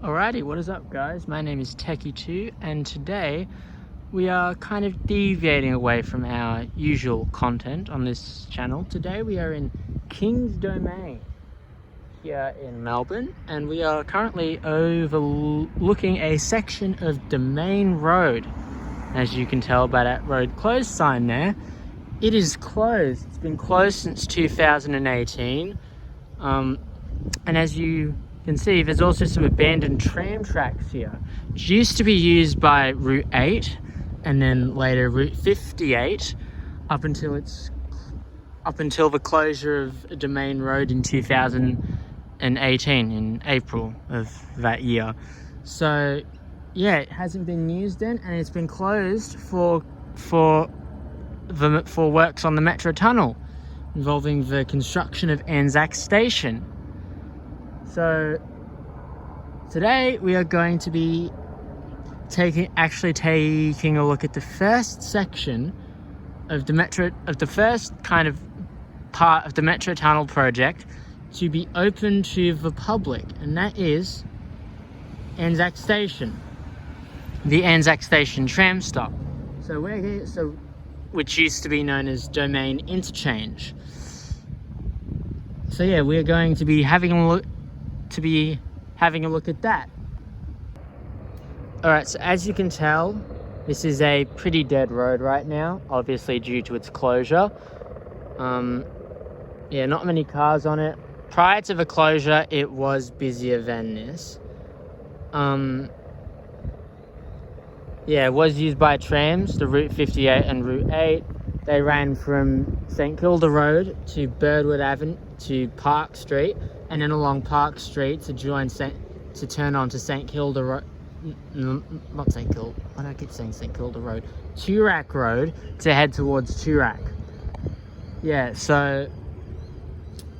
Alrighty, what is up guys? My name is Techie2 and today we are kind of deviating away from our usual content on this channel. Today we are in King's Domain here in Melbourne and we are currently overlooking a section of Domain Road. As you can tell by that road closed sign there, it is closed. It's been closed since 2018 and as you can see, there's also some abandoned tram tracks here, which used to be used by Route 8 and then later Route 58 up until the closure of Domain Road in 2018 in April of that year. So yeah, it hasn't been used then, and it's been closed for works on the Metro Tunnel involving the construction of Anzac Station. So today we are going to be taking a look at the first section of the first kind of part of the Metro Tunnel project to be open to the public, and that is Anzac Station, the Anzac Station tram stop. So we're here, which used to be known as Domain Interchange. So yeah, we're going to be having a look at that. Alright, so as you can tell, this is a pretty dead road right now, obviously due to its closure. Yeah, not many cars on it. Prior to the closure, it was busier than this. Yeah, it was used by trams, the Route 58 and Route 8. They ran from St Kilda Road to Birdwood Avenue to Park Street, and then along Park Street to turn on to St Kilda Road. Not St Kilda. Why do I keep saying St Kilda Road? Toorak Road to head towards Toorak. Yeah, so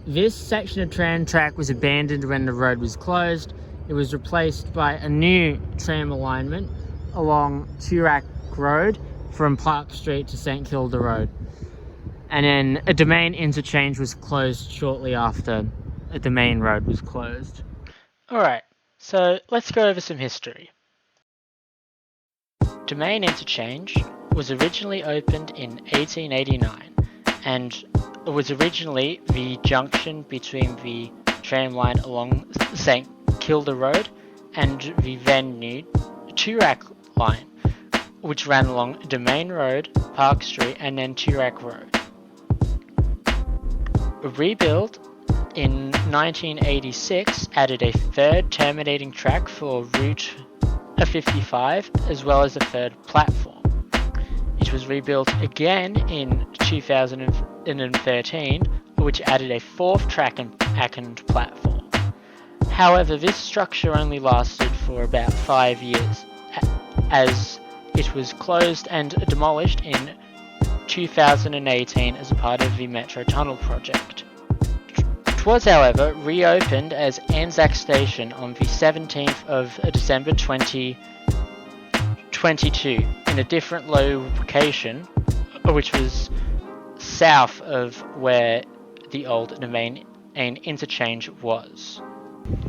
this section of tram track was abandoned when the road was closed. It was replaced by a new tram alignment along Toorak Road from Park Street to St Kilda Road. And then a Domain Interchange was closed shortly after a Domain Road was closed. Alright, so let's go over some history. Domain Interchange was originally opened in 1889 and it was originally the junction between the tram line along St Kilda Road and the then new Toorak line, which ran along Domain Road, Park Street and then Toorak Road. A rebuild in 1986 added a third terminating track for Route 55 as well as a third platform. It was rebuilt again in 2013, which added a fourth track and platform. However, this structure only lasted for about 5 years, as it was closed and demolished in 2018 as a part of the Metro Tunnel project. It was, however, reopened as Anzac Station on the 17th of December 2022 in a different location, which was south of where the old Domain Interchange was.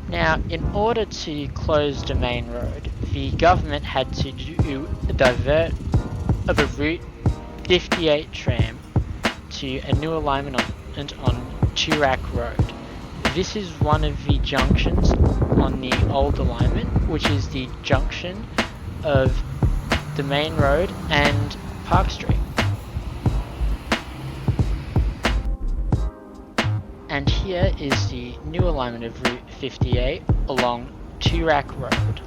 Now, in order to close Domain Road, the government had to divert the Route 58 tram to a new alignment on Toorak Road. This is one of the junctions on the old alignment, which is the junction of Domain Road and Park Street. And here is the new alignment of Route 58 along Toorak Road.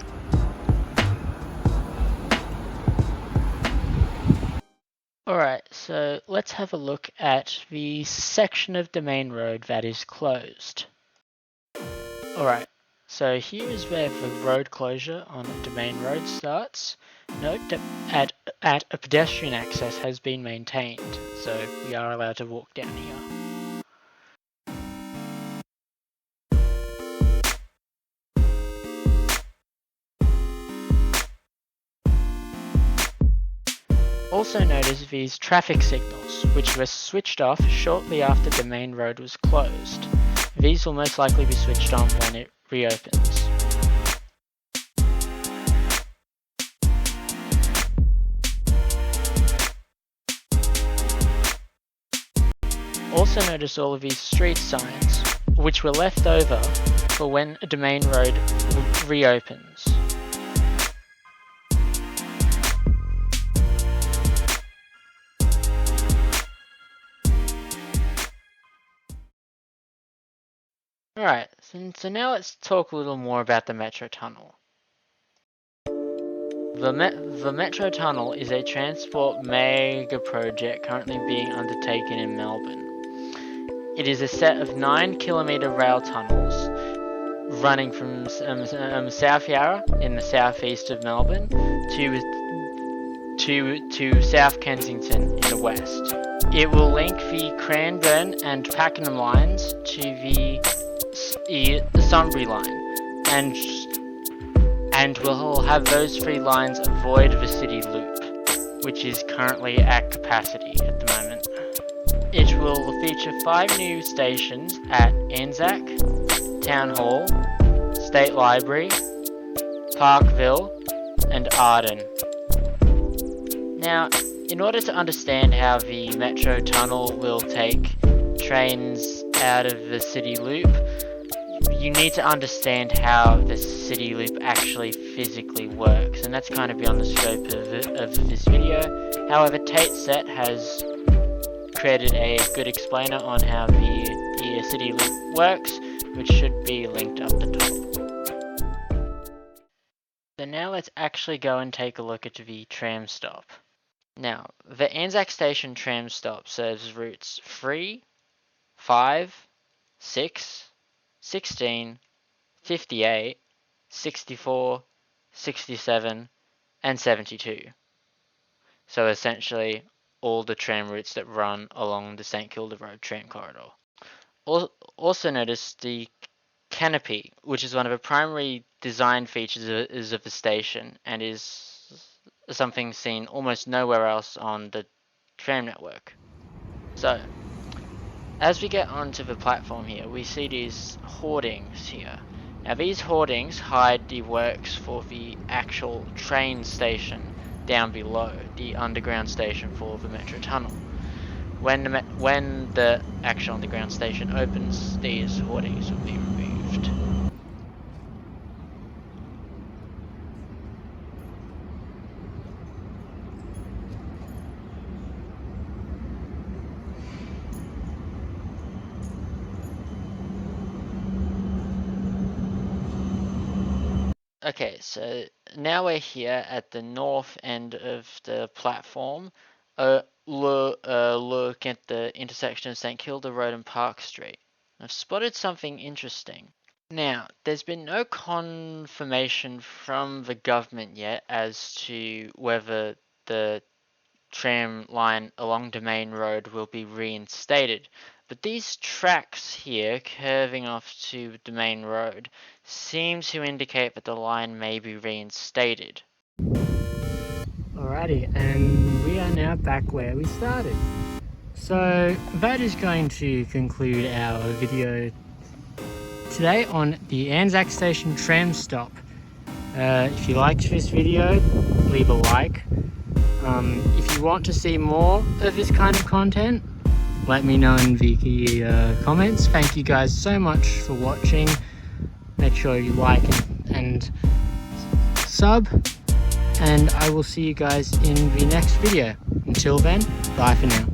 Alright, so let's have a look at the section of Domain Road that is closed. Alright, so here is where the road closure on Domain Road starts. Note that a pedestrian access has been maintained, so we are allowed to walk down here. Also notice these traffic signals, which were switched off shortly after Domain Road was closed. These will most likely be switched on when it reopens. also notice all of these street signs, which were left over for when a Domain Road reopens. Alright, so now let's talk a little more about the Metro Tunnel. The Metro Tunnel is a transport mega project currently being undertaken in Melbourne. It is a set of 9-kilometre rail tunnels running from South Yarra in the southeast of Melbourne to South Kensington in the west. It will link the Cranbourne and Pakenham lines to the Sunbury line, and will have those 3 lines avoid the city loop, which is currently at capacity at the moment. It will feature 5 new stations at Anzac, Town Hall, State Library, Parkville, and Arden. Now, in order to understand how the Metro Tunnel will take trains out of the city loop, you need to understand how the city loop actually physically works, and that's kind of beyond the scope of this video. However, Tate Set has created a good explainer on how the city loop works, which should be linked up the top. So now let's actually go and take a look at the tram stop. Now, the Anzac Station tram stop serves routes 3, 5, 6, 16, 58, 64, 67, and 72. So essentially all the tram routes that run along the St Kilda Road tram corridor. Also notice the canopy, which is one of the primary design features of the station and is something seen almost nowhere else on the tram network. So, as we get onto the platform here, we see these hoardings here. Now these hoardings hide the works for the actual train station down below, the underground station for the Metro Tunnel. When the actual underground station opens, these hoardings will be removed. Okay, so now we're here at the north end of the platform. Look at the intersection of St Kilda Road and Park Street. I've spotted something interesting. Now, there's been no confirmation from the government yet as to whether the tram line along Domain Road will be reinstated. But these tracks here, curving off to Domain Road, seem to indicate that the line may be reinstated. Alrighty, and we are now back where we started. So that is going to conclude our video today on the Anzac Station tram stop. If you liked this video, leave a like. If you want to see more of this kind of content, let me know in the comments. Thank you guys so much for watching. Make sure you like and sub, and I will see you guys in the next video. Until then, bye for now.